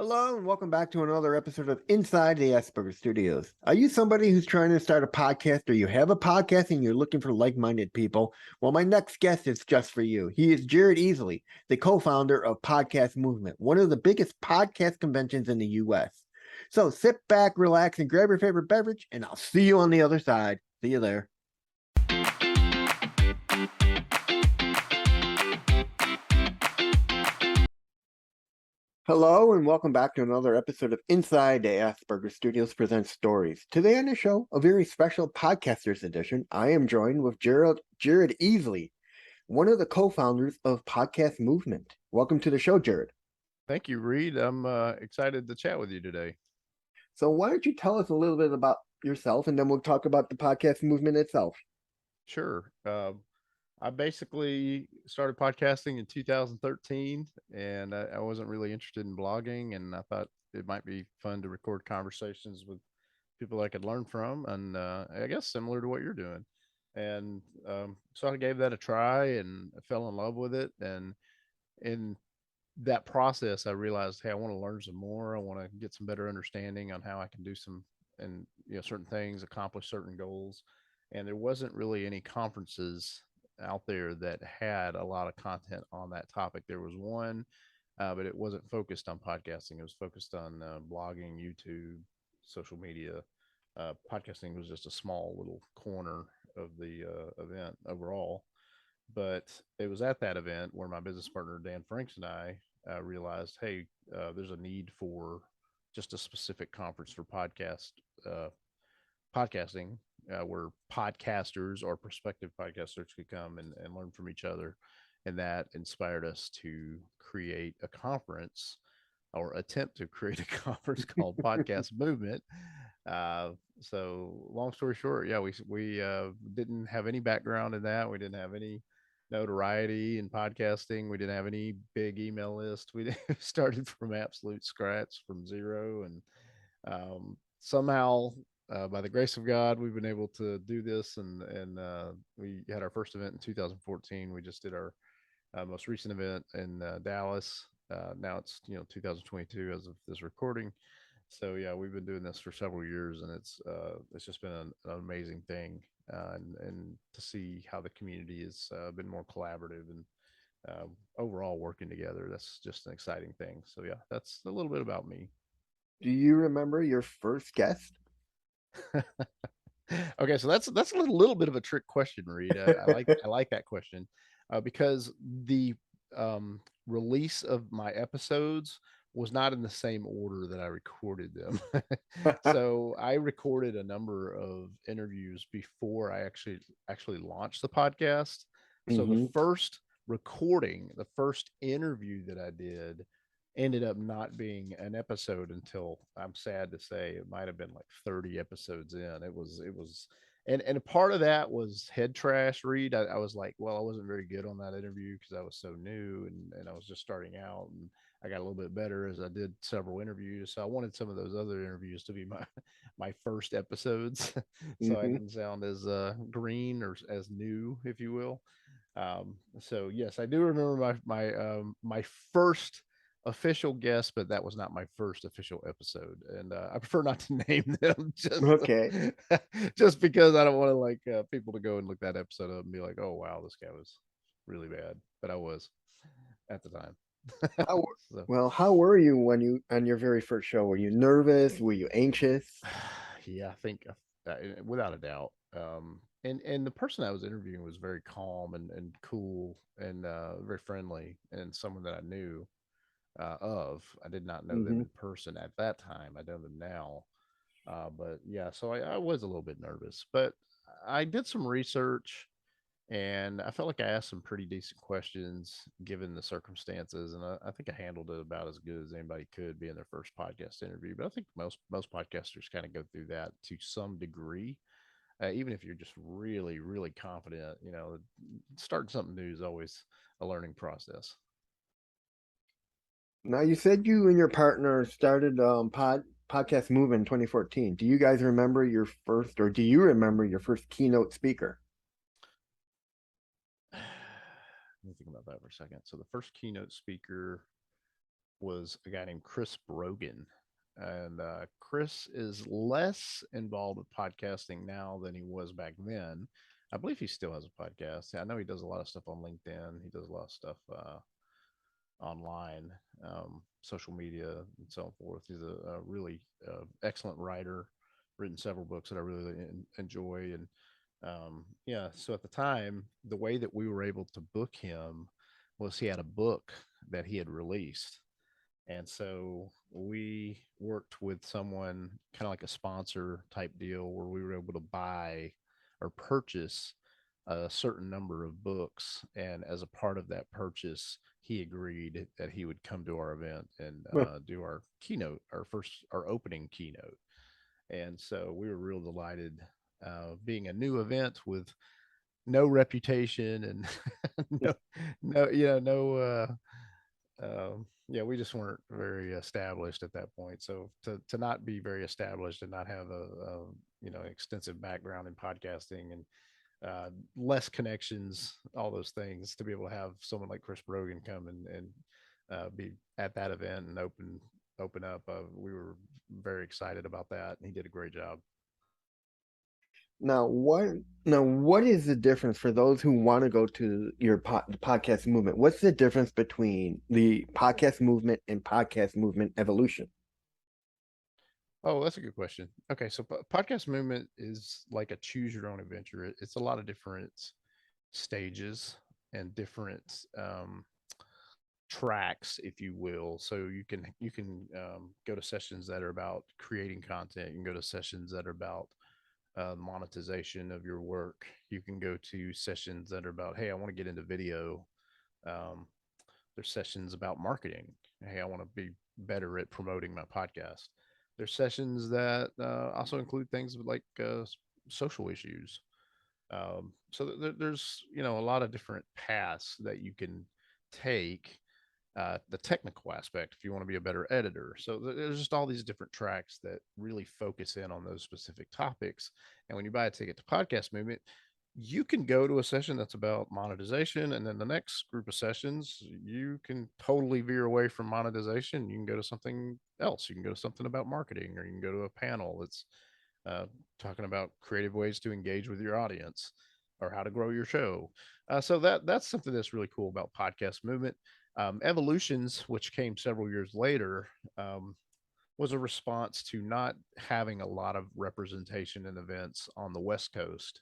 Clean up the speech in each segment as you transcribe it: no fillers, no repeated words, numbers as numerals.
Hello and welcome back to another episode of Inside the Asperger Studios. Are you somebody who's trying to start a podcast or you have a podcast and you're looking for like-minded people? Well, my next guest is just for you. He is Jeard Easly, the co-founder of Podcast Movement, one of the biggest podcast conventions in the US. So sit back, relax, and grab your favorite beverage, and I'll see you on the other side. See you there. Hello and welcome back to another episode of Inside the Asperger Studios Presents Stories. Today on the show, a very special podcasters edition. I am joined with Jeard Easly, one of the co-founders of Podcast Movement. Welcome to the show, Jeard. Thank you, Reed. I'm excited to chat with you today. So why don't you tell us a little bit about yourself, and then we'll talk about the Podcast Movement itself. Sure. I basically started podcasting in 2013, and I wasn't really interested in blogging, and I thought it might be fun to record conversations with people I could learn from, and I guess similar to what you're doing. And so I gave that a try, and I fell in love with it. And in that process, I realized, hey, I want to learn some more. I want to get some better understanding on how I can do some and certain things, accomplish certain goals. And there wasn't really any conferences out there that had a lot of content on that topic. There was one, but it wasn't focused on podcasting. It was focused on blogging, YouTube, social media. Podcasting was just a small little corner of the event overall. But it was at that event where my business partner Dan Franks and I realized, hey, there's a need for just a specific conference for uh, podcasting, where podcasters or prospective podcasters could come and learn from each other. And that inspired us to create a conference or attempt to create a conference called Podcast Movement. So long story short, yeah, we didn't have any background in that. We didn't have any notoriety in podcasting. We didn't have any big email list. We started from absolute scratch, from zero, and somehow, by the grace of God, we've been able to do this. And we had our first event in 2014. We just did our most recent event in Dallas. Now it's 2022 as of this recording. So yeah, we've been doing this for several years, and it's just been an amazing thing, and to see how the community has been more collaborative and overall working together. That's just an exciting thing. So yeah, that's a little bit about me. Do you remember your first guest? Okay, so that's a little bit of a trick question, Reed. I like that question because the release of my episodes was not in the same order that I recorded them. So I recorded a number of interviews before I actually launched the podcast. So the Mm-hmm. first recording, the first interview that I did ended up not being an episode until, I'm sad to say, it might have been like 30 episodes in. It was and a part of that was head trash, Reed. I was like, well, I wasn't very good on that interview because I was so new, and I was just starting out, and I got a little bit better as I did several interviews. So I wanted some of those other interviews to be my first episodes, so I Mm-hmm. didn't sound as green or as new, if you will. So yes, I do remember my first official guest, but that was not my first official episode, and I prefer not to name them, Okay. just because I don't want to people to go and look that episode up and be like, oh wow, this guy was really bad, but I was at the time. How, So how were you when you on your very first show? Were you nervous? Were you anxious? yeah, I think without a doubt. And the person I was interviewing was very calm and cool and very friendly, and someone that I knew of. I did not know them Mm-hmm. in person at that time. I know them now. But yeah, so I was a little bit nervous, but I did some research, and I felt like I asked some pretty decent questions given the circumstances, and I think I handled it about as good as anybody could being their first podcast interview. But I think most podcasters kind of go through that to some degree. Even if you're just really, really confident, starting something new is always a learning process. Now you said you and your partner started podcast movement in 2014. Do you guys remember your first, or do you remember your first keynote speaker? Let me think about that for a second. So the first keynote speaker, was a guy named Chris Brogan. And Chris is less involved with podcasting now than he was back then. I believe he still has a podcast. I know he does a lot of stuff on LinkedIn. He does a lot of stuff online, social media, and so forth. He's a really excellent writer, written several books that I really enjoy. And yeah, so at the time, the way that we were able to book him was he had a book that he had released. And so we worked with someone kind of like a sponsor type deal where we were able to buy or purchase a certain number of books. And as a part of that purchase, he agreed that he would come to our event and do our keynote, our opening keynote. And so we were real delighted, being a new event with no reputation and yeah, we just weren't very established at that point. So to not be very established and not have a extensive background in podcasting and less connections, all those things, to be able to have someone like Chris Brogan come and be at that event and open up, we were very excited about that, and he did a great job. Now, what is the difference for those who want to go to your podcast movement? What's the difference between the podcast movement and podcast movement evolution? Oh, that's a good question. Okay, so podcast movement is like a choose your own adventure. It's a lot of different stages and different tracks, if you will. So you can go to sessions that are about creating content. You can go to sessions that are about monetization of your work. You can go to sessions that are about, hey, I want to get into video. Um, there's sessions about marketing. Hey, I want to be better at promoting my podcast. There's sessions that also include things like social issues. So there's a lot of different paths that you can take. The technical aspect, if you want to be a better editor. So there's just all these different tracks that really focus in on those specific topics. And when you buy a ticket to Podcast Movement, you can go to a session that's about monetization, and then the next group of sessions you can totally veer away from monetization. You can go to something else. You can go to something about marketing, or you can go to a panel that's uh, talking about creative ways to engage with your audience or how to grow your show. So that's something that's really cool about Podcast Movement. Evolutions, which came several years later, was a response to not having a lot of representation in events on the West Coast.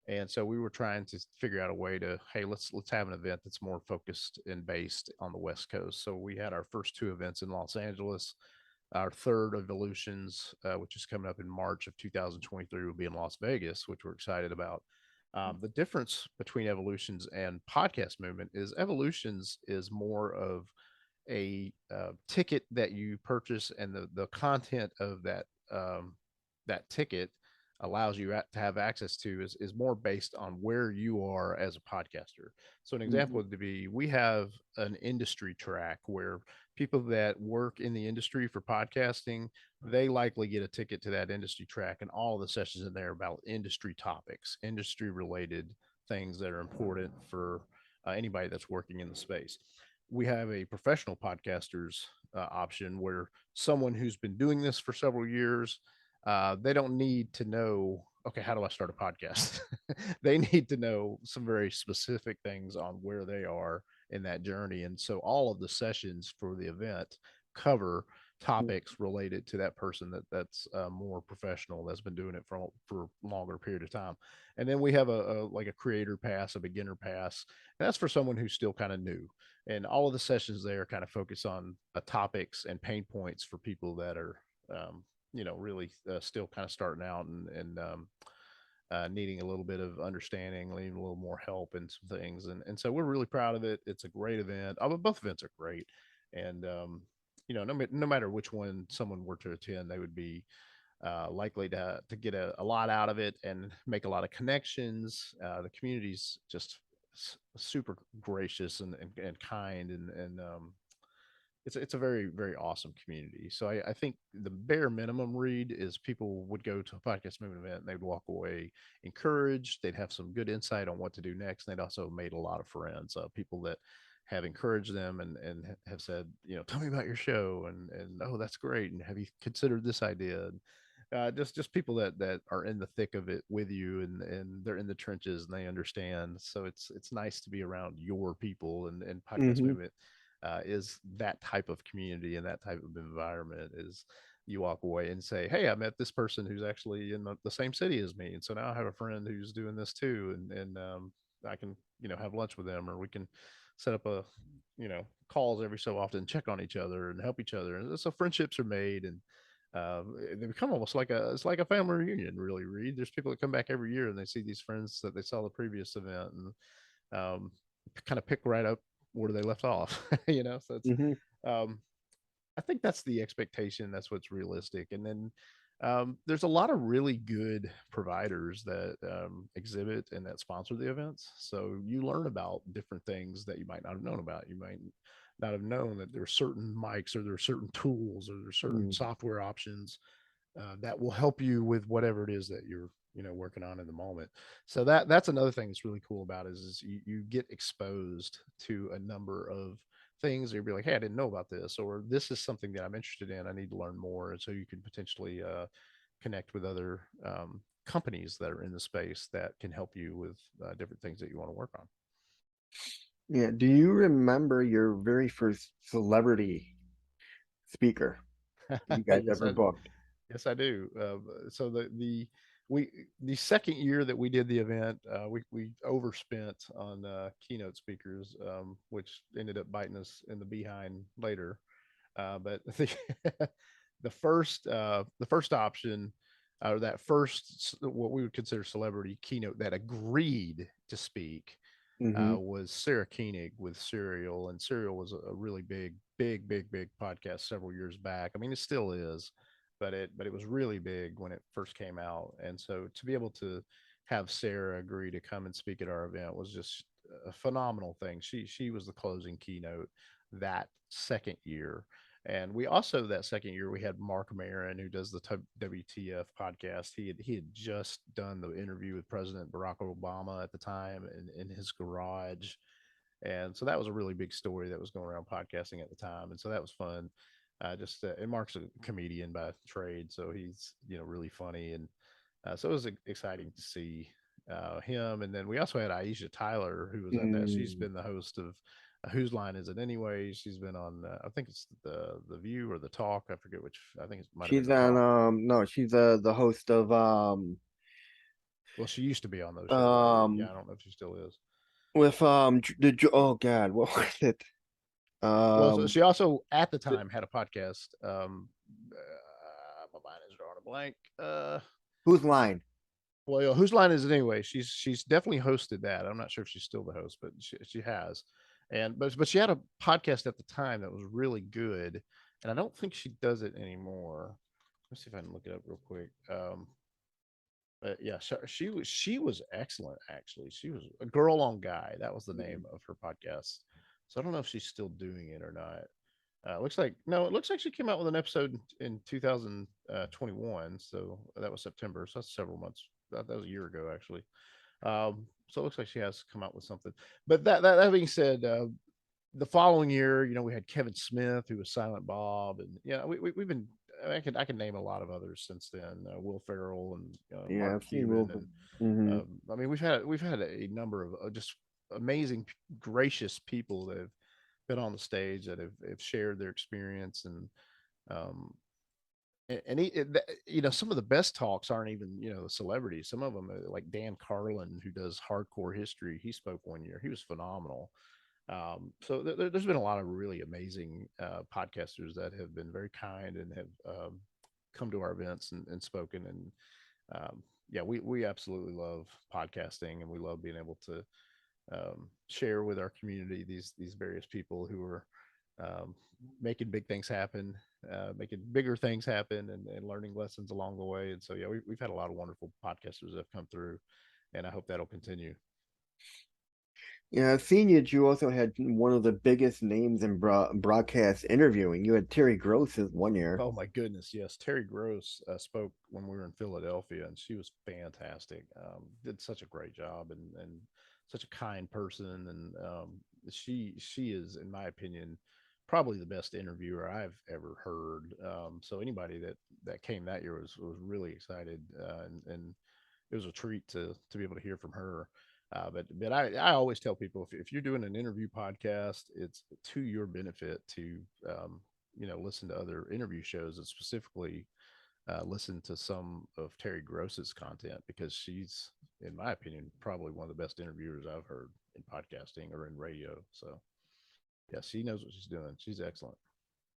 And so we were trying to figure out a way to, hey, let's have an event that's more focused and based on the West Coast. So we had our first two events in Los Angeles. Our third Evolutions, which is coming up in March of 2023, will be in Las Vegas, which we're excited about. The difference between Evolutions and Podcast Movement is Evolutions is more of a ticket that you purchase, and the content of that ticket allows you to have access to is more based on where you are as a podcaster. So an example would be, we have an industry track where people that work in the industry for podcasting, they likely get a ticket to that industry track, and all the sessions in there about industry topics, industry related things that are important for anybody that's working in the space. We have a professional podcasters option where someone who's been doing this for several years, they don't need to know, okay, how do I start a podcast? They need to know some very specific things on where they are in that journey. And so all of the sessions for the event cover topics related to that person that's more professional, that's been doing it for a longer period of time. And then we have a like a creator pass, a beginner pass, and that's for someone who's still kind of new. And all of the sessions there kind of focus on topics and pain points for people that are really still kind of starting out and needing a little bit of understanding, needing a little more help and some things. And so we're really proud of it. It's a great event. Both events are great. And, no matter which one someone were to attend, they would be likely to get a lot out of it and make a lot of connections. The community's just super gracious and kind, and it's a very, very awesome community. So I think the bare minimum read is people would go to a Podcast Movement event and they'd walk away encouraged. They'd have some good insight on what to do next. And they'd also made a lot of friends, people that have encouraged them and have said, tell me about your show, and oh, that's great, and have you considered this idea? And just people that are in the thick of it with you, and they're in the trenches and they understand. So it's nice to be around your people, and podcast Hmm. movement is that type of community and that type of environment. Is you walk away and say, hey, I met this person who's actually in the same city as me, and so now I have a friend who's doing this too, and I can have lunch with them, or we can set up a calls every so often, check on each other and help each other, and so friendships are made. And they become almost like it's like a family reunion, really. Read, there's people that come back every year and they see these friends that they saw the previous event, and kind of pick right up where they left off. So it's Hmm. um, I think that's the expectation. That's what's realistic. And then there's a lot of really good providers that exhibit and that sponsor the events. So you learn about different things that you might not have known about. You might not have known that there are certain mics, or there are certain tools, or there's certain software options that will help you with whatever it is that you're working on in the moment. So that's another thing that's really cool about it, is you get exposed to a number of things. You'll be like, hey, I didn't know about this, or this is something that I'm interested in, I need to learn more. And so you can potentially connect with other companies that are in the space that can help you with different things that you want to work on. Yeah. Do you remember your very first celebrity speaker you guys yes ever i booked? Yes, I do. So we the second year that we did the event, we overspent on keynote speakers, which ended up biting us in the behind later. But the first option, or that first what we would consider celebrity keynote that agreed to speak, Hmm. was Sarah Koenig with Serial, and Serial was a really big podcast several years back. I mean, it still is, but it was really big when it first came out. And so to be able to have Sarah agree to come and speak at our event was just a phenomenal thing. She was the closing keynote that second year. And we also, that second year, we had Mark Maron, who does the WTF podcast. He had just done the interview with President Barack Obama at the time in his garage, and so that was a really big story that was going around podcasting at the time. And so that was fun. And Mark's a comedian by trade, so he's really funny, and so it was exciting to see him. And then we also had Aisha Tyler, who was at that. She's Mm. been the host of Whose Line Is It Anyway? She's been on, I think it's the View or the Talk. I forget which. I think it might have been She's the on Talk. no, she's the host of Well, she used to be on those shows. Yeah, um I don't know if she still is. with oh God, what was it? Well, so Um she also at the th- time had a podcast. My mind is drawing a blank. whose line? Well, Whose Line Is It Anyway? She's definitely hosted that. I'm not sure if she's still the host, but she has. And but she had a podcast at the time that was really good, and I don't think she does it anymore. Let's see if I can look it up real quick. But yeah, so she was excellent. Actually, she was a Girl on Guy. That was the name of her podcast. So I don't know if she's still doing it or not. Looks like no. It looks like she came out with an episode in 2021. So that was September. So that's several months. That was a year ago, actually. So it looks like she has come out with something. But that being said, the following year, we had Kevin Smith, who was Silent Bob, and yeah, we've been. I can name a lot of others since then. Will Ferrell and Yeah, Mark I've seen Cuban, Will. and Mm-hmm. I mean we've had a number of just amazing, gracious people that have been on the stage, that have shared their experience. Um, some of the best talks aren't even celebrities. Some of them, like Dan Carlin, who does hardcore history, he spoke one year. He was phenomenal. So there's been a lot of really amazing podcasters that have been very kind and have come to our events and spoken. And yeah, we absolutely love podcasting, and we love being able to share with our community these various people who are um, making big things happen, making bigger things happen, and learning lessons along the way. And so yeah, we've had a lot of wonderful podcasters that have come through, and I hope that'll continue. Yeah, I've seen you also had one of the biggest names in broadcast interviewing. You had Terry Gross as one year. Oh my goodness, yes. Terry Gross spoke when we were in Philadelphia, and she was fantastic. Did such a great job, and such a kind person, and she is, in my opinion, probably the best interviewer I've ever heard. So anybody that came that year was really excited, and it was a treat to be able to hear from her. But I always tell people, if you're doing an interview podcast, it's to your benefit to listen to other interview shows, and specifically listen to some of Terry Gross's content, because she's, in my opinion, probably one of the best interviewers I've heard in podcasting or in radio. So yeah, she knows what she's doing. She's excellent.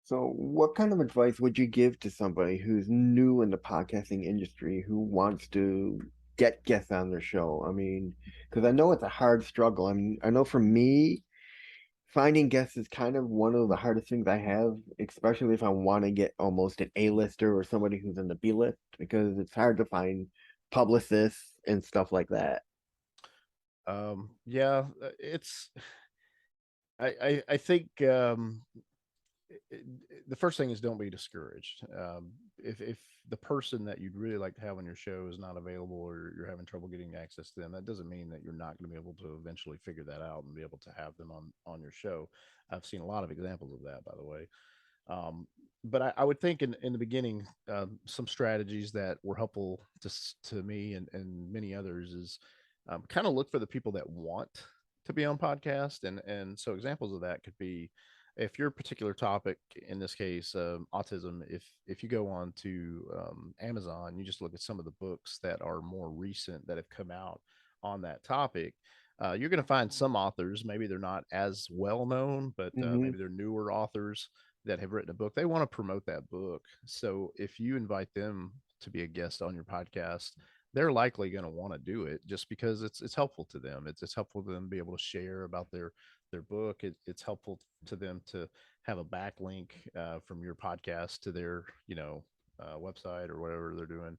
So, what kind of advice would you give to somebody who's new in the podcasting industry who wants to get guests on their show? I mean, because I know it's a hard struggle. I mean, I know for me, finding guests is kind of one of the hardest things I have, especially if I want to get almost an A-lister or somebody who's in the B-list, because it's hard to find publicists and stuff like that. Yeah, it's I think the first thing is, don't be discouraged. If the person that you'd really like to have on your show is not available, or you're having trouble getting access to them, that doesn't mean that you're not going to be able to eventually figure that out and be able to have them on your show. I've seen a lot of examples of that, by the way. Um, but I would think in the beginning, some strategies that were helpful to me and many others is, kind of look for the people that want to be on podcast. And so examples of that could be, if your particular topic, in this case, autism, if you go on to Amazon, you just look at some of the books that are more recent that have come out on that topic. You're going to find some authors, maybe they're not as well known, but Hmm. maybe they're newer authors that have written a book. They want to promote that book. So if you invite them to be a guest on your podcast, they're likely going to want to do it, just because it's helpful to them. It's helpful to them to be able to share about their book. It's helpful to them to have a backlink from your podcast to their website or whatever they're doing.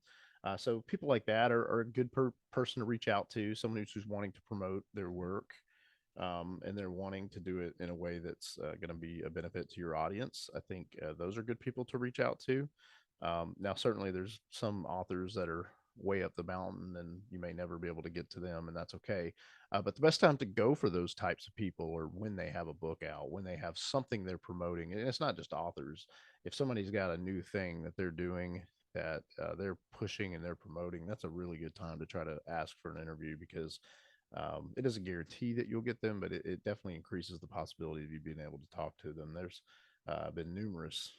So people like that are a good person to reach out to, someone who's wanting to promote their work, and they're wanting to do it in a way that's going to be a benefit to your audience. I think those are good people to reach out to. Now, certainly, there's some authors that are way up the mountain, and you may never be able to get to them, and that's okay. But the best time to go for those types of people are when they have a book out, when they have something they're promoting. And it's not just authors. If somebody's got a new thing that they're doing, that they're pushing and they're promoting, that's a really good time to try to ask for an interview, because it doesn't guarantee that you'll get them, but it definitely increases the possibility of you being able to talk to them. There's been numerous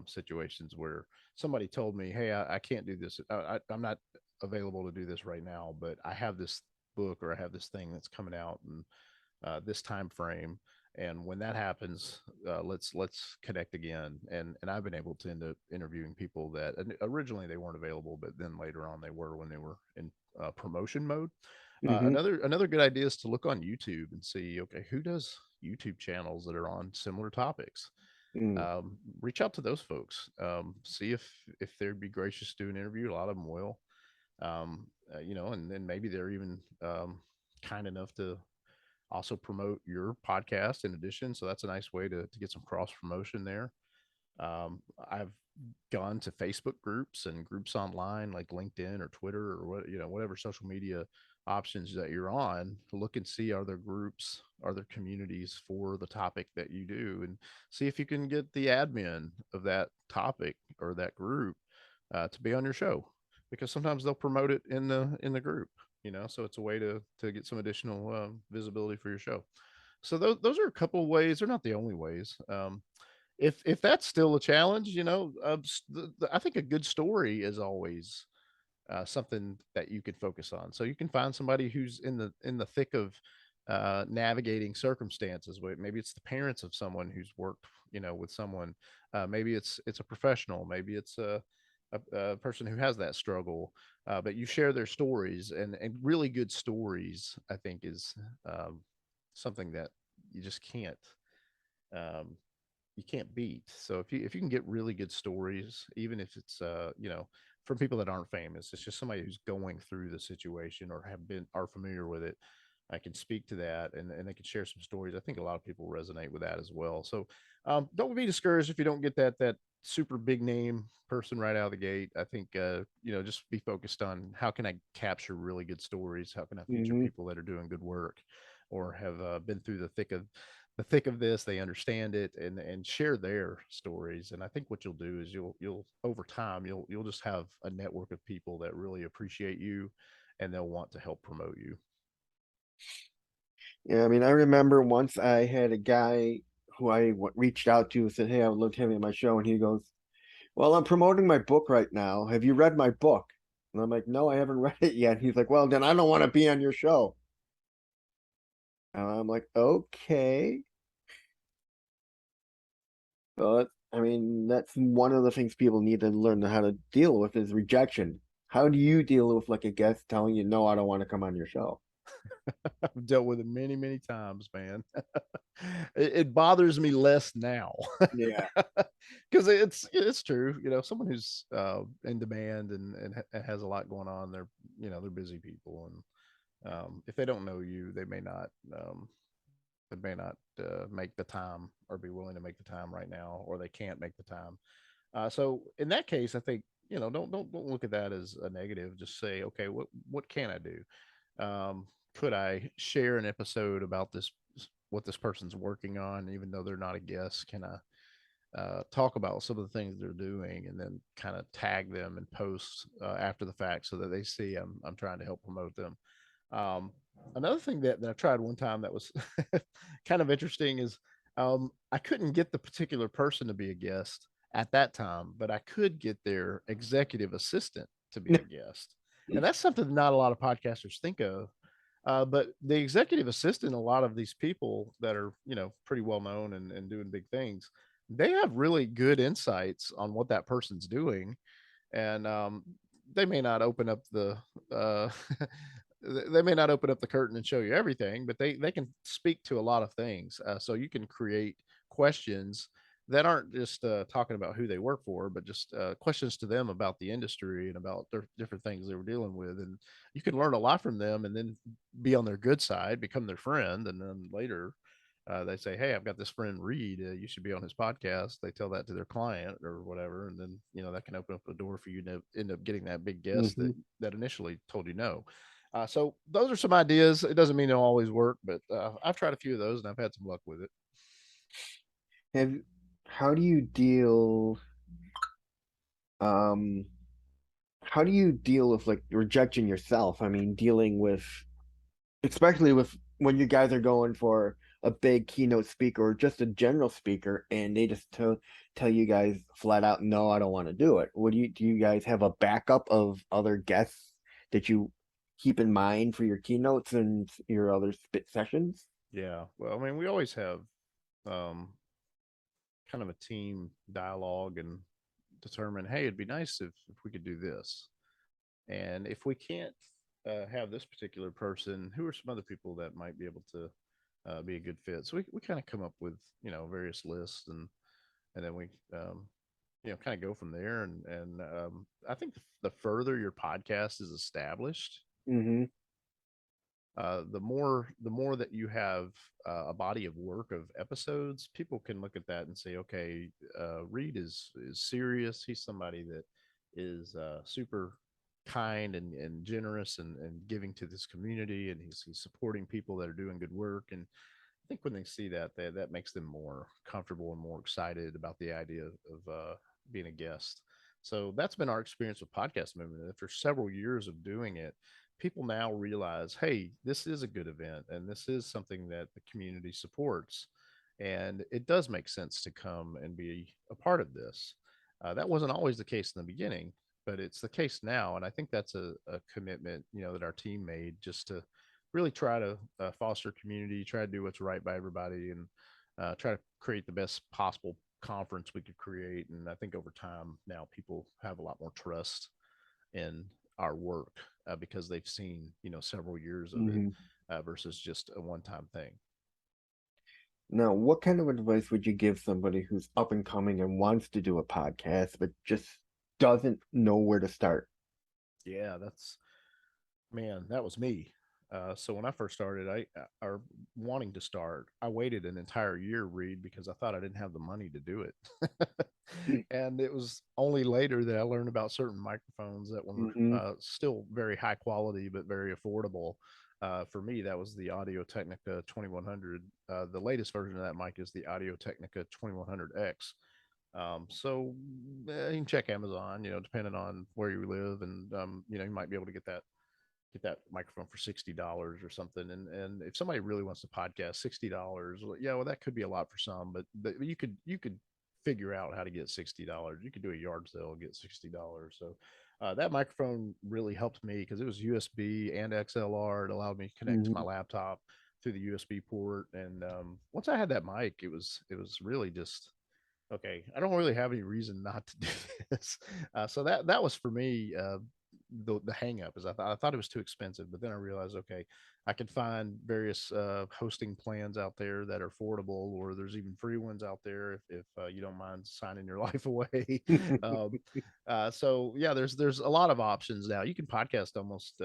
situations where somebody told me, "Hey, I can't do this. I'm not available to do this right now, but I have this book, or I have this thing that's coming out in this time frame. And when that happens, let's connect again." And I've been able to end up interviewing people that originally they weren't available, but then later on they were, when they were in promotion mode. Hmm. Another good idea is to look on YouTube and see, okay, who does YouTube channels that are on similar topics. Mm. Reach out to those folks. See if they'd be gracious to do an interview. A lot of them will. And then maybe they're even kind enough to also promote your podcast in addition. So that's a nice way to get some cross promotion there. I've gone to Facebook groups and groups online like LinkedIn or Twitter or whatever social media options that you're on, to look and see, are there groups, are there communities for the topic that you do, and see if you can get the admin of that topic or that group to be on your show, because sometimes they'll promote it in the group. So it's a way to get some additional visibility for your show. So those are a couple of ways. They're not the only ways. If that's still a challenge, I think a good story is always something that you could focus on. So you can find somebody who's in the thick of navigating circumstances. Maybe it's the parents of someone who's worked, with someone. Maybe it's a professional. Maybe it's a person who has that struggle. But you share their stories, and really good stories, I think, is something that you just um, can't beat. So if you can get really good stories, even if it's from people that aren't famous, it's just somebody who's going through the situation or are familiar with it. I can speak to that, and they can share some stories. I think a lot of people resonate with that as well. So don't be discouraged if you don't get that super big name person right out of the gate. I think just be focused on how can I capture really good stories? How can I feature Hmm. people that are doing good work or have been through the thick of this? They understand it and share their stories. And I think what you'll do is you'll over time you'll just have a network of people that really appreciate you and they'll want to help promote you. Yeah, I mean, I remember once I had a guy who reached out to and said, "Hey, I would love to have you on my show," and he goes, "Well, I'm promoting my book right now. Have you read my book?" And I'm like, "No, I haven't read it yet." He's like, "Well, then I don't want to be on your show." And I'm like, "Okay." But I mean, that's one of the things people need to learn how to deal with is rejection. How do you deal with like a guest telling you, "No, I don't want to come on your show"? I've dealt with it many, many times, man. It bothers me less now Yeah. because it's true. Someone who's in demand and has a lot going on, they're busy people, and if they don't know you, they may not make the time or be willing to make the time right now, or they can't make the time. So in that case, I think don't look at that as a negative. Just say, okay, what can I do? Could I share an episode about what this person's working on, even though they're not a guest? Can I talk about some of the things they're doing, and then kind of tag them and post after the fact so that they see I'm trying to help promote them. Um, Another thing that I tried one time that was kind of interesting is I couldn't get the particular person to be a guest at that time, but I could get their executive assistant to be a guest. And that's something not a lot of podcasters think of. But the executive assistant, a lot of these people that are, pretty well known and doing big things, they have really good insights on what that person's doing. And they may not open up uh, they may not open up the curtain and show you everything, but they can speak to a lot of things. So you can create questions that aren't just talking about who they work for, but just questions to them about the industry and about their different things they were dealing with. And you can learn a lot from them and then be on their good side, become their friend. And then later they say, "Hey, I've got this friend Reed. You should be on his podcast." They tell that to their client or whatever, and then that can open up a door for you to end up getting that big guest that Hmm. initially told you no. So those are some ideas. It doesn't mean they'll always work, but I've tried a few of those and I've had some luck with it. Have how do you deal um how do you deal with like rejection yourself? I mean, dealing with especially with when you guys are going for a big keynote speaker or just a general speaker and they just tell you guys flat out, "No, I don't want to do it." What do you guys have a backup of other guests that you keep in mind for your keynotes and your other spit sessions? Yeah. Well, I mean, we always have um, kind of a team dialogue and determine, hey, it'd be nice if we could do this. And if we can't have this particular person, who are some other people that might be able to be a good fit? So we kind of come up with, various lists and then we, kind of go from there. And I think the further your podcast is established, Mm-hmm. the more that you have a body of work of episodes, people can look at that and say, okay, Reed is serious. He's somebody that is super kind and generous and giving to this community, and he's supporting people that are doing good work. And I think when they see that, that makes them more comfortable and more excited about the idea of being a guest. So that's been our experience with podcast movement. After several years of doing it, people now realize, hey, this is a good event and this is something that the community supports. And it does make sense to come and be a part of this. That wasn't always the case in the beginning, but it's the case now. And I think that's a commitment, that our team made just to really try to foster community, try to do what's right by everybody, and try to create the best possible conference we could create. And I think over time now people have a lot more trust in our work because they've seen several years of it Mm-hmm. versus just a one-time thing. Now, what kind of advice would you give somebody who's up and coming and wants to do a podcast but just doesn't know where to start? Yeah, that's man, that was me. So when I first started, or wanting to start, I waited an entire year, Reed, because I thought I didn't have the money to do it. And it was only later that I learned about certain microphones that were Mm-hmm. still very high quality but very affordable. For me, that was the Audio Technica 2100. The latest version of that mic is the Audio Technica 2100X. So you can check Amazon, depending on where you live, and you might be able to get that microphone for $60 or something. And if somebody really wants to podcast, $60, yeah, well, that could be a lot for some, but you could figure out how to get $60. You could do a yard sale and get $60. So that microphone really helped me because it was USB and XLR. It allowed me to connect to my Mm-hmm. laptop through the USB port. And once I had that mic, it was really just okay. I don't really have any reason not to do this. So that was for me. The hang up is I thought it was too expensive, but then I realized, okay, I could find various hosting plans out there that are affordable, or there's even free ones out there if you don't mind signing your life away. um, so yeah, there's a lot of options now. You can podcast almost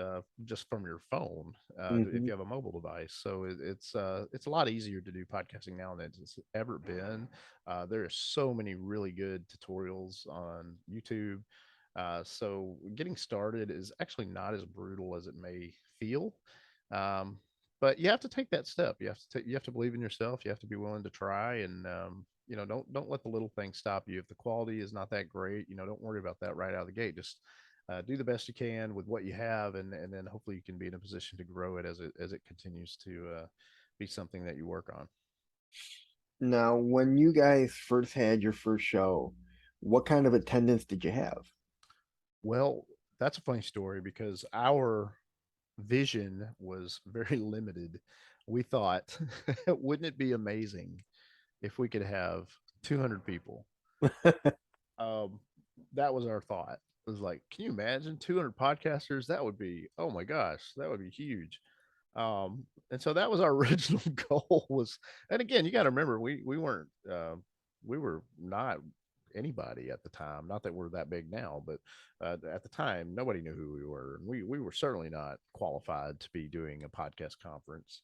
just from your phone if Mm-hmm. you have a mobile device. So it's a lot easier to do podcasting now than it's ever been. There are so many really good tutorials on YouTube. So getting started is actually not as brutal as it may feel. Um, but you have to take that step. You have to believe in yourself. You have to be willing to try, and don't let the little things stop you. If the quality is not that great, don't worry about that right out of the gate. Just do the best you can with what you have, and then hopefully you can be in a position to grow it as it continues to be something that you work on. Now, when you guys first had your first show, what kind of attendance did you have? Well, that's a funny story because our vision was very limited. We thought, wouldn't it be amazing if we could have 200 people? Um, that was our thought. It was like, can you imagine 200 podcasters? That would be, oh my gosh, that would be huge. And so that was our original goal was, and again, you got to remember, we weren't, we were not anybody at the time. Not that we're that big now, but at the time, nobody knew who we were. And we were certainly not qualified to be doing a podcast conference.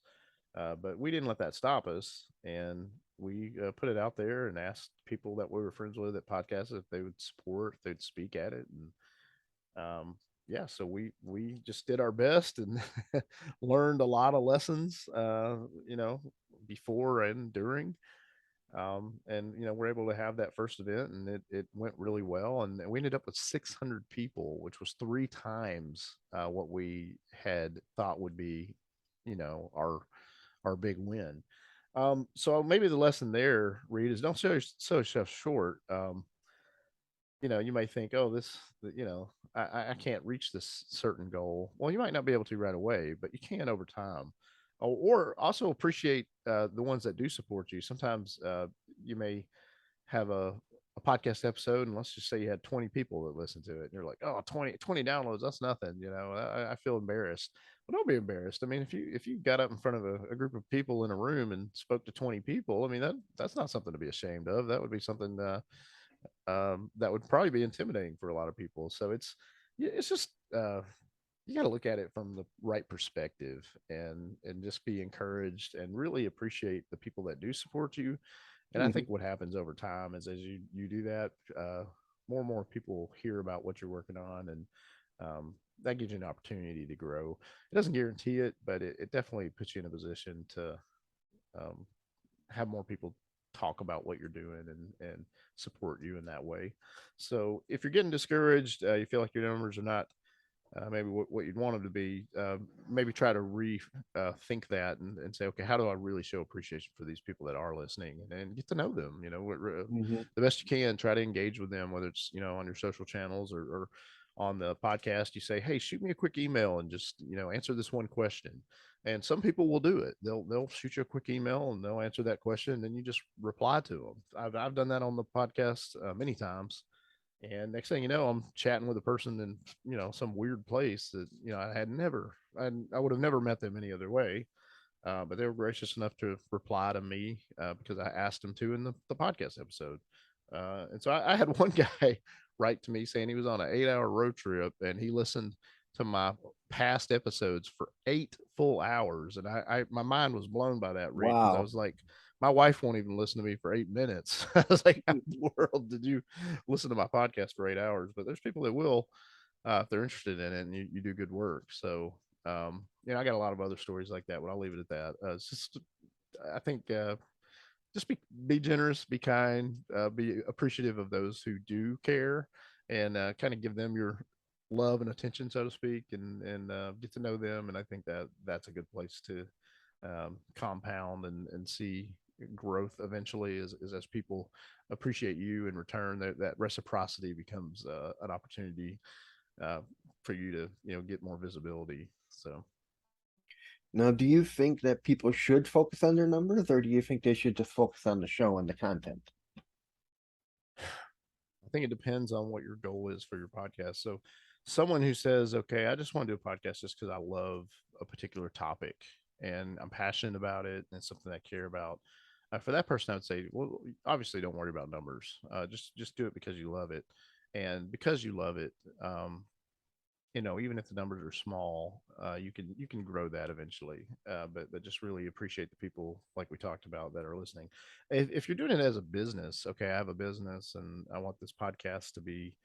But we didn't let that stop us. And we put it out there and asked people that we were friends with at podcasts if they would support, if they'd speak at it. And yeah, so we just did our best and learned a lot of lessons, before and during. And we're able to have that first event, and it went really well, and we ended up with 600 people, which was three times what we had thought would be, our big win. So maybe the lesson there, Reed, is don't sell yourself short. You may think, oh, I can't reach this certain goal. Well, you might not be able to right away, but you can over time. Or also appreciate the ones that do support you. Sometimes you may have a podcast episode, and let's just say you had 20 people that listen to it, and you're like, oh, 20 downloads, that's nothing. I feel embarrassed. Well, don't be embarrassed. I mean, if you got up in front of a group of people in a room and spoke to 20 people, I mean, that's not something to be ashamed of. That would be something that would probably be intimidating for a lot of people. So it's just you got to look at it from the right perspective, and just be encouraged and really appreciate the people that do support you. And I think Mhm. what happens over time is as you do that, more and more people hear about what you're working on, and that gives you an opportunity to grow. It doesn't guarantee it, but it definitely puts you in a position to um, have more people talk about what you're doing and support you in that way. So if you're getting discouraged, you feel like your numbers are not maybe what you'd want them to be, maybe try to think that and say, okay, how do I really show appreciation for these people that are listening, and get to know them, Mhm. the best you can. Try to engage with them, whether it's, on your social channels, or on the podcast. You say, hey, shoot me a quick email and just, answer this one question. And some people will do it. They'll shoot you a quick email and they'll answer that question, and then you just reply to them. I've done that on the podcast many times, and next thing you know, I'm chatting with a person in, some weird place that, I would have never met them any other way. But they were gracious enough to reply to me because I asked them to in the podcast episode. And so I had one guy write to me saying he was on an 8-hour road trip and he listened to my past episodes for 8 full hours. And my mind was blown by that rate, because I Wow. was like, my wife won't even listen to me for 8 minutes. I was like, how in the world did you listen to my podcast for 8 hours? But there's people that will, if they're interested in it, and you do good work. So, I got a lot of other stories like that, but I'll leave it at that. It's just, I think, just be generous, be kind, be appreciative of those who do care, and kind of give them your love and attention, so to speak, and get to know them. And I think that that's a good place to compound and see growth eventually, as people appreciate you in return. That reciprocity becomes an opportunity uh, for you to get more visibility. So Now, do you think that people should focus on their numbers, or do you think they should just focus on the show and the content? I think it depends on what your goal is for your podcast. So, someone who says, "Okay, I just want to do a podcast just because I love a particular topic and I'm passionate about it and it's something I care about," for that person, I would say, "Well, obviously, don't worry about numbers. Just do it because you love it, and because you love it, even if the numbers are small, you can grow that eventually. But just really appreciate the people, like we talked about, that are listening. If you're doing it as a business, okay, I have a business and I want this podcast to be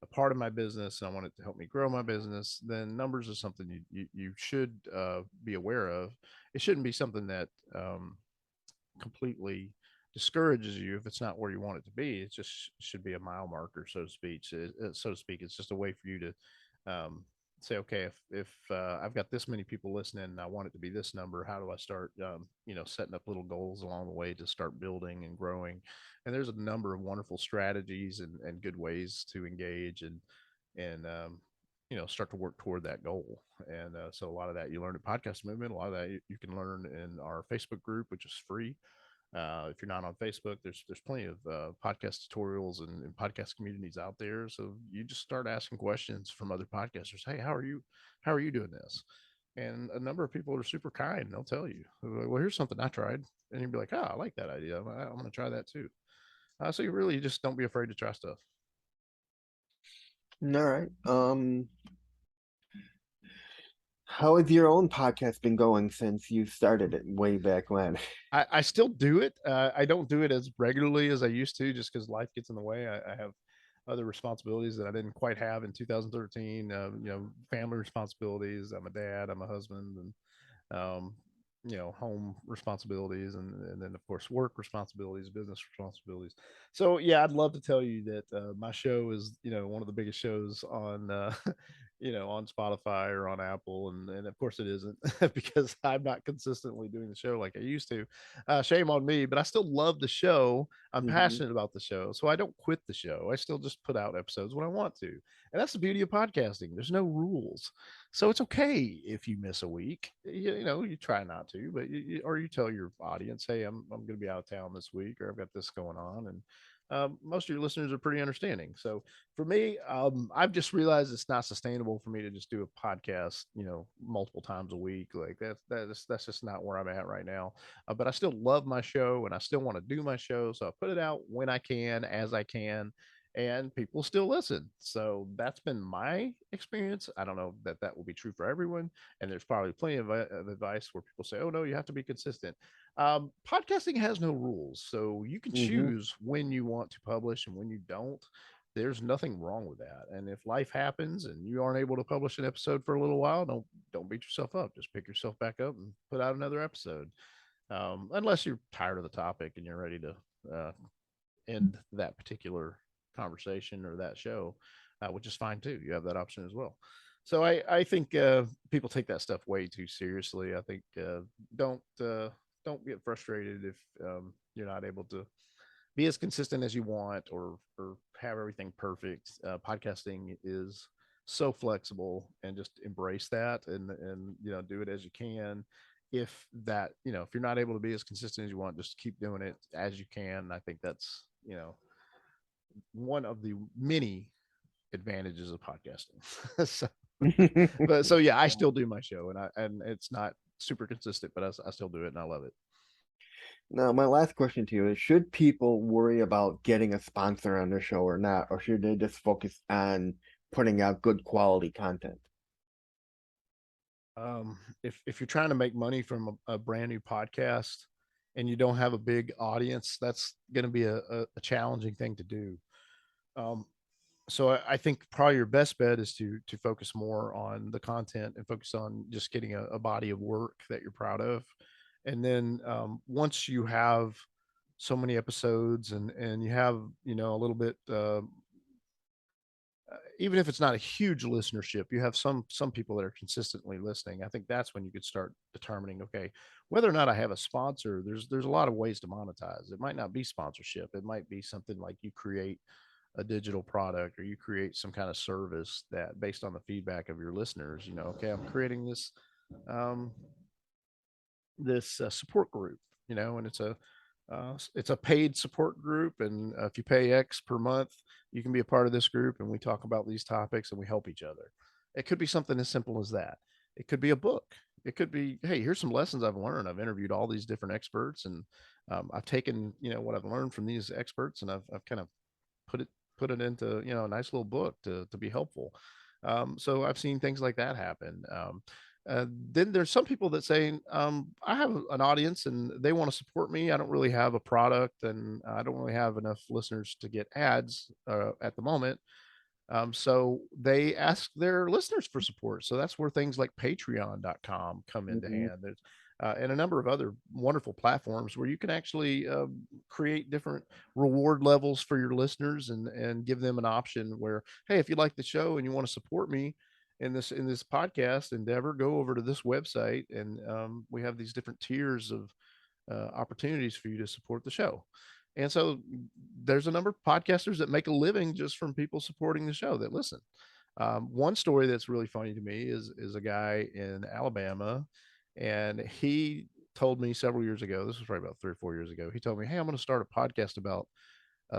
a part of my business, and I want it to help me grow my business, then numbers is something you should be aware of. It shouldn't be something that completely discourages you if it's not where you want it to be. It just should be a mile marker, so to speak. It's just a way for you to say, okay, if I've got this many people listening and I want it to be this number, how do I start, setting up little goals along the way to start building and growing? And there's a number of wonderful strategies and good ways to engage and start to work toward that goal. And so a lot of that you learn at Podcast Movement. A lot of that you can learn in our Facebook group, which is free. If you're not on Facebook, there's plenty of podcast tutorials and podcast communities out there. So you just start asking questions from other podcasters. Hey, how are you? How are you doing this? And a number of people are super kind. They'll tell you, well, here's something I tried, and you'll be like, oh, I like that idea. I'm going to try that too. So you really just don't be afraid to try stuff. All right. How has your own podcast been going since you started it way back when? I still do it. I don't do it as regularly as I used to, just because life gets in the way. I have other responsibilities that I didn't quite have in 2013. Family responsibilities. I'm a dad. I'm a husband, and home responsibilities, and then of course work responsibilities, business responsibilities. So yeah, I'd love to tell you that my show is one of the biggest shows on on Spotify or on Apple, and of course it isn't, because I'm not consistently doing the show like I used to. Shame on me, but I still love the show. I'm Mhm. passionate about the show, so I don't quit the show. I still just put out episodes when I want to, and that's the beauty of podcasting. There's no rules. So it's okay if you miss a week. You try not to, but or you tell your audience, "Hey, I'm going to be out of town this week, or I've got this going on," and most of your listeners are pretty understanding. So for me, I've just realized it's not sustainable for me to just do a podcast, multiple times a week. Like that's just not where I'm at right now. But I still love my show, and I still want to do my show, so I put it out when I can, as I can, and people still listen. So that's been my experience. I don't know that that will be true for everyone. And there's probably plenty of advice where people say, "Oh no, you have to be consistent." Podcasting has no rules, so you can Mhm. choose when you want to publish and when you don't. There's nothing wrong with that. And if life happens and you aren't able to publish an episode for a little while, don't beat yourself up. Just pick yourself back up and put out another episode. Unless you're tired of the topic and you're ready to uh, end that particular conversation or that show, which is fine too. You have that option as well. So I think people take that stuff way too seriously. I think don't uh, don't get frustrated if you're not able to be as consistent as you want, or have everything perfect. Podcasting is so flexible, and just embrace that, and do it as you can. If you're not able to be as consistent as you want, just keep doing it as you can. I think that's one of the many advantages of podcasting. So yeah, I still do my show, and it's not super consistent, but I still do it and I love it. Now, my last question to you is, should people worry about getting a sponsor on their show or not, or should they just focus on putting out good quality content? If you're trying to make money from a brand new podcast and you don't have a big audience, that's going to be a challenging thing to do. Um, so I think probably your best bet is to focus more on the content and focus on just getting a body of work that you're proud of, and then once you have so many episodes and you have a little bit even if it's not a huge listenership, you have some people that are consistently listening. I think that's when you could start determining, okay, whether or not I have a sponsor. There's a lot of ways to monetize. It might not be sponsorship. It might be something like you create a digital product or you create some kind of service that based on the feedback of your listeners, okay, I'm creating um, this support group, and it's a paid support group, and if you pay X per month, you can be a part of this group, and we talk about these topics and we help each other. It could be something as simple as that. It could be a book. It could be, hey, here's some lessons I've learned. I've interviewed all these different experts, and I've taken what I've learned from these experts, and I've kind of put it put it into a nice little book to be helpful. So I've seen things like that happen. Then there's some people that say, I have an audience and they want to support me. I don't really have a product and I don't really have enough listeners to get ads at the moment. So they ask their listeners for support. So that's where things like patreon.com come into Mhm. hand. There's and a number of other wonderful platforms where you can actually create different reward levels for your listeners and give them an option where, hey, if you like the show and you want to support me in this podcast endeavor, go over to this website and we have these different tiers of opportunities for you to support the show. And so there's a number of podcasters that make a living just from people supporting the show that listen. One story that's really funny to me is a guy in Alabama, and he told me several years ago. This was probably about 3 or 4 years ago. He told me, "Hey, I'm going to start a podcast about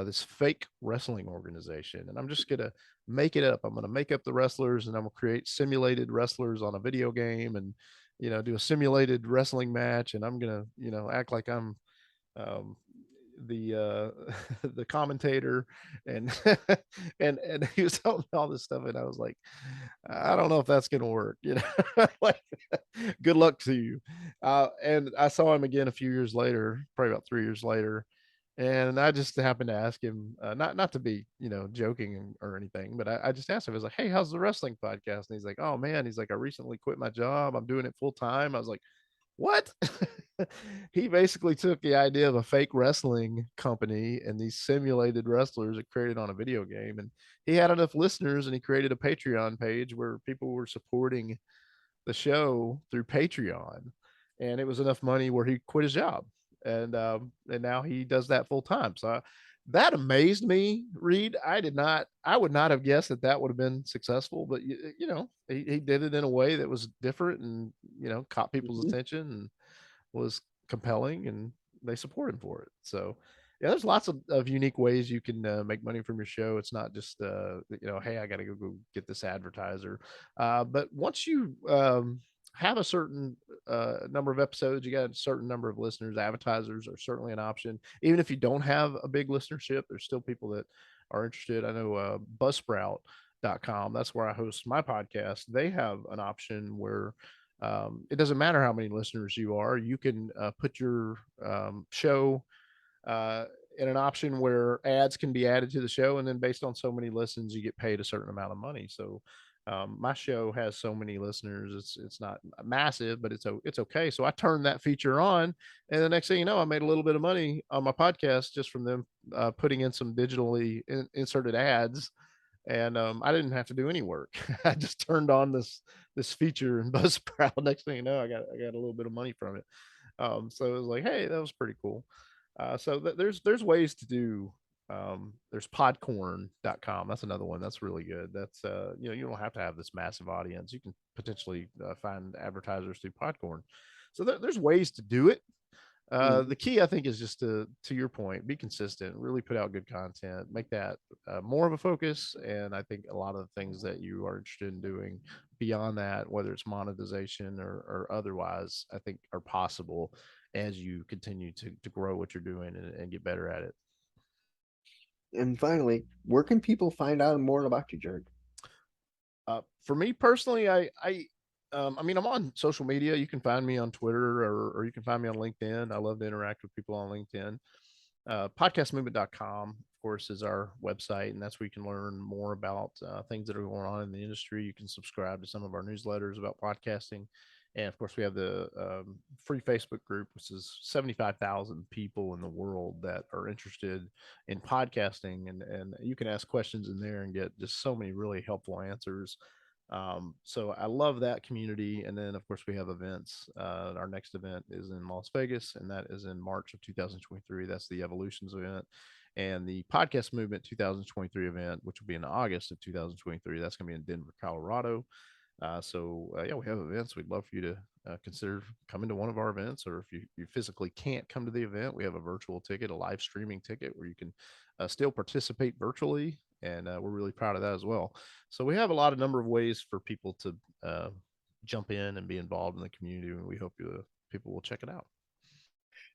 this fake wrestling organization, and I'm just gonna make it up. I'm gonna make up the wrestlers, and I'm gonna create simulated wrestlers on a video game, and do a simulated wrestling match, and I'm gonna act like I'm um, the the commentator, and and he was telling me all this stuff, and I was like, I don't know if that's gonna work, like good luck to you. And I saw him again a few years later, probably about 3 years later, and I just happened to ask him, not to be, joking or anything, but I just asked him, I was like, "Hey, how's the wrestling podcast?" And he's like, "Oh man," he's like, "I recently quit my job. I'm doing it full time." I was like, "What?" He basically took the idea of a fake wrestling company and these simulated wrestlers it created on a video game, and he had enough listeners, and he created a Patreon page where people were supporting the show through Patreon, and it was enough money where he quit his job, and now he does that full time. So that amazed me, Reed. I would not have guessed that that would have been successful, but he did it in a way that was different and caught people's Mhm. attention and was compelling, and they support him for it. So yeah, there's lots of unique ways you can make money from your show. It's not just hey, I got to go get this advertiser. But once you have a certain number of episodes, you got a certain number of listeners, advertisers are certainly an option. Even if you don't have a big listenership, there's still people that are interested. I know Buzzsprout.com, that's where I host my podcast. They have an option where it doesn't matter how many listeners you are. You can put your show uh, in an option where ads can be added to the show, and then based on so many listens, you get paid a certain amount of money. So my show has so many listeners; it's not massive, but it's okay. So I turned that feature on, and the next thing you know, I made a little bit of money on my podcast just from them putting in some digitally inserted ads, and I didn't have to do any work. I just turned on this feature in Buzzsprout. Next thing you know, I got a little bit of money from it. So it was like, hey, that was pretty cool. So there's ways to do. There's podcorn.com. That's another one that's really good. That's you don't have to have this massive audience. You can potentially find advertisers through Podcorn. So there's ways to do it. Mhm. The key, I think, is just to your point, be consistent, really put out good content, make that more of a focus. And I think a lot of the things that you are interested in doing beyond that, whether it's monetization or otherwise, I think are possible as you continue to grow what you're doing and get better at it. And finally, where can people find out more about you, Jared? For me personally, I I mean, I'm on social media. You can find me on Twitter or you can find me on LinkedIn. I love to interact with people on LinkedIn. Podcastmovement.com, of course, is our website, and that's where you can learn more about things that are going on in the industry. You can subscribe to some of our newsletters about podcasting. And of course, we have the free Facebook group, which is 75,000 people in the world that are interested in podcasting. And you can ask questions in there and get just so many really helpful answers. So I love that community. And then, of course, we have events. Our next event is in Las Vegas, and that is in March of 2023. That's the Evolutions event. And the Podcast Movement 2023 event, which will be in August of 2023, that's going to be in Denver, Colorado. Yeah, we have events. We'd love for you to consider coming to one of our events, or if you physically can't come to the event, we have a virtual ticket, a live streaming ticket where you can still participate virtually. And we're really proud of that as well. So we have a lot of number of ways for people to jump in and be involved in the community, and we hope people will check it out.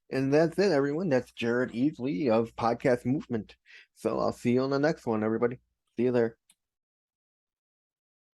And that's it, everyone. That's Jeard Easly of Podcast Movement. So I'll see you on the next one, everybody. See you there.